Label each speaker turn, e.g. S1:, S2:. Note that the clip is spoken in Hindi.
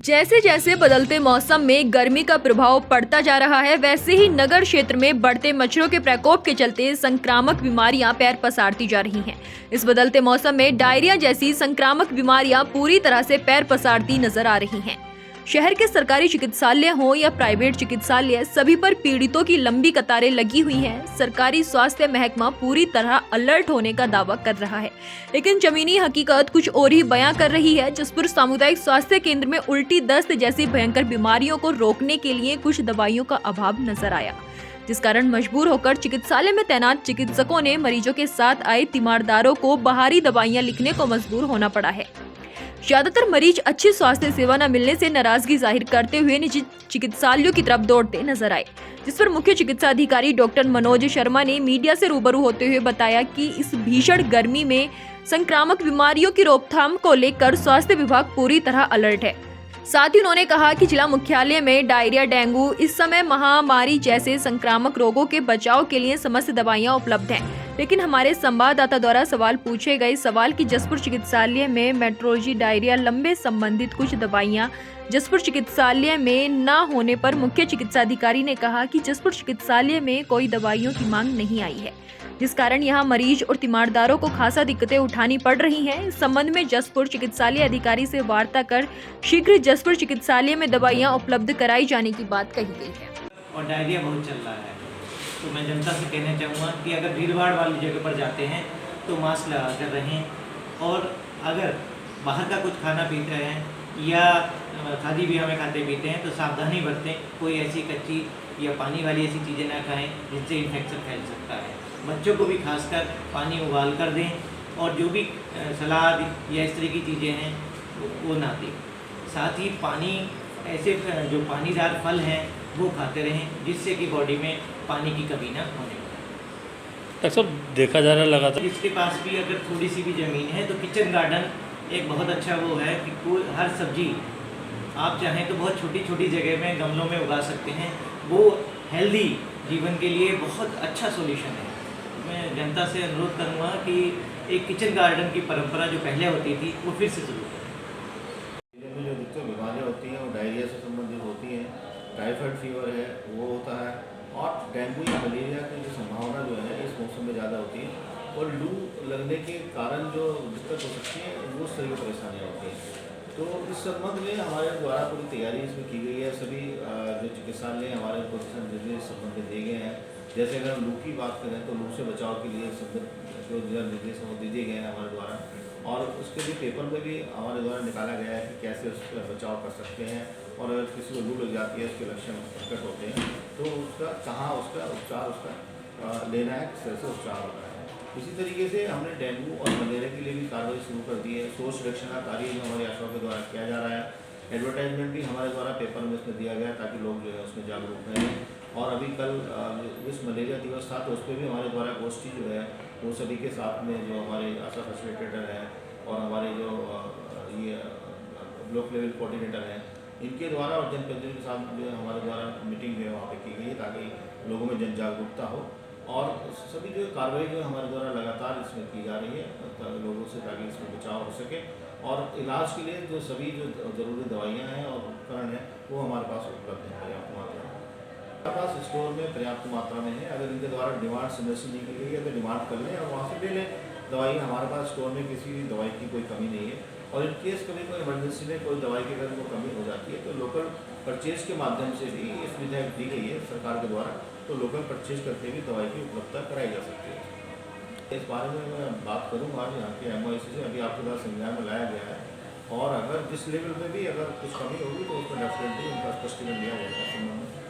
S1: जैसे जैसे बदलते मौसम में गर्मी का प्रभाव पड़ता जा रहा है, वैसे ही नगर क्षेत्र में बढ़ते मच्छरों के प्रकोप के चलते संक्रामक बीमारियां पैर पसारती जा रही हैं। इस बदलते मौसम में डायरिया जैसी संक्रामक बीमारियां पूरी तरह से पैर पसारती नजर आ रही हैं। शहर के सरकारी चिकित्सालय हो या प्राइवेट चिकित्सालय, सभी पर पीड़ितों की लंबी कतारें लगी हुई हैं। सरकारी स्वास्थ्य महकमा पूरी तरह अलर्ट होने का दावा कर रहा है, लेकिन जमीनी हकीकत कुछ और ही बयां कर रही है। जसपुर सामुदायिक स्वास्थ्य केंद्र में उल्टी दस्त जैसी भयंकर बीमारियों को रोकने के लिए कुछ दवाइयों का अभाव नजर आया, जिस कारण मजबूर होकर चिकित्सालय में तैनात चिकित्सकों ने मरीजों के साथ आए तीमारदारों को बाहरी दवाइयां लिखने को मजबूर होना पड़ा है। ज्यादातर मरीज अच्छी स्वास्थ्य सेवा न मिलने से नाराजगी जाहिर करते हुए निजी चिकित्सालयों की तरफ दौड़ते नजर आए, जिस पर मुख्य चिकित्सा अधिकारी डॉक्टर मनोज शर्मा ने मीडिया से रूबरू होते हुए बताया कि इस भीषण गर्मी में संक्रामक बीमारियों की रोकथाम को लेकर स्वास्थ्य विभाग पूरी तरह अलर्ट है। साथ ही उन्होंने कहा कि जिला मुख्यालय में डायरिया, डेंगू, इस समय महामारी जैसे संक्रामक रोगों के बचाव के लिए समस्त दवाइयां उपलब्ध हैं। लेकिन हमारे संवाददाता द्वारा सवाल पूछे गए सवाल कि जसपुर चिकित्सालय में मेट्रोलॉजी, डायरिया, लंबे संबंधित कुछ दवाइयां जसपुर चिकित्सालय में न होने पर मुख्य चिकित्सा अधिकारी ने कहा कि जसपुर चिकित्सालय में कोई दवाइयों की मांग नहीं आई है, जिस कारण यहां मरीज और तीमारदारों को खासा दिक्कतें उठानी पड़ रही हैं। इस संबंध में जसपुर चिकित्सालय अधिकारी से वार्ता कर शीघ्र जसपुर चिकित्सालय में दवाइयां उपलब्ध कराई जाने की बात कही गई है।
S2: और डायरिया बहुत चल रहा है, तो मैं जनता से कहना चाहूँगा कि अगर भीड़ भाड़ वाली जगह पर जाते हैं तो मास्क लगा कर रहें, और अगर बाहर का कुछ खाना पीते हैं या शादी ब्याह में खाते पीते हैं तो सावधानी बरतें। कोई ऐसी कच्ची या पानी वाली ऐसी चीज़ें ना खाएं जिनसे इन्फेक्शन फैल सकता है। बच्चों को भी खासकर पानी उबाल कर दें, और जो भी सलाद या इस तरह की चीज़ें हैं वो ना दें। साथ ही पानी, ऐसे जो पानीदार फल हैं वो खाते रहें, जिससे कि बॉडी में पानी की कमी ना होने पाए।
S3: अक्सर देखा जा रहा है लगातार
S2: इसके पास भी अगर थोड़ी सी भी ज़मीन है तो किचन गार्डन एक बहुत अच्छा वो है कि कोई हर सब्जी आप चाहें तो बहुत छोटी छोटी जगह में गमलों में उगा सकते हैं। वो हेल्दी जीवन के लिए बहुत अच्छा सॉल्यूशन है। मैं जनता से अनुरोध करूँगा कि एक किचन गार्डन की परंपरा जो पहले होती थी वो फिर से शुरू करें।
S4: में जो अधिकतर बीमारियाँ होती हैं वो डायरिया से संबंधित होती हैं। टाइफाइड फीवर है वो होता है, और डेंगू या मलेरिया की जो संभावना जो है इस मौसम में ज़्यादा होती है, और लू लगने के कारण जो दिक्कत हो सकती है वो उस तरह की परेशानियाँ होती हैं। तो इस संबंध में हमारे द्वारा पूरी तैयारी इसमें की गई है। सभी जो चिकित्सालय हमारे को निर्देश संबंधित दिए गए हैं। जैसे अगर लू की बात करें तो लू से बचाव के लिए संबंधित जो दिशा निर्देश वो दिए गए हैं हमारे द्वारा, और उसके लिए पेपर में भी हमारे द्वारा निकाला गया है कि कैसे उसका बचाव कर सकते हैं, और अगर किसी को लू लग जाती है, उसके लक्षण प्रकट होते हैं तो उसका कहाँ उसका उपचार लेना है, किस तरह से उपचार होना है। इसी तरीके से हमने डेंगू और मलेरिया के लिए भी कार्रवाई शुरू कर दी है। सोच सुरक्षा का कार्य जो हमारे आशा के द्वारा किया जा रहा है। एडवर्टाइजमेंट भी हमारे द्वारा पेपर में इसमें दिया गया ताकि लोग जो है उसमें जागरूक रहें। और अभी कल विश्व मलेरिया दिवस था तो उस पर भी हमारे द्वारा गोष्ठी जो है वो सभी के साथ में जो हमारे आशा फैसिलिटेटर हैं और हमारे जो ये ब्लॉक लेवल कोऑर्डिनेटर हैं, इनके द्वारा और जनप्रतिनिधियों के साथ जो है हमारे द्वारा मीटिंग जो है वहाँ पर की गई है ताकि लोगों में जन जागरूकता हो। और सभी जो कार्रवाई जो हमारे द्वारा लगातार इसमें की जा रही है लोगों से, ताकि इसमें बचाव हो सके। और इलाज के लिए जो सभी जो ज़रूरी दवाइयाँ हैं और उपकरण हैं वो हमारे पास उपलब्ध हैं पर्याप्त मात्रा में। हमारे पास स्टोर में पर्याप्त मात्रा में है। अगर इनके द्वारा डिमांड संदर्शन नहीं की गई है तो डिमांड कर लें और वहाँ से ले लें दवाई। हमारे पास स्टोर में किसी भी दवाई की कोई कमी नहीं है, और इन केस कभी कोई इमरजेंसी में कोई दवाई की अगर वो कमी हो जाती है तो लोकल परचेज के माध्यम से भी ये सुविधा दी गई है सरकार के द्वारा, तो लोकल परचेज करके भी दवाई की उपलब्धता कराई जा सकती है। इस बारे में मैं बात करूँगा आज यहाँ के MOIC से, अभी आपके पास संज्ञान में लाया गया है, और अगर जिस लेवल में भी अगर कुछ कमी होगी तो उसमें डेफिनेटली उनका स्पष्टीकरण दिया जाएगा।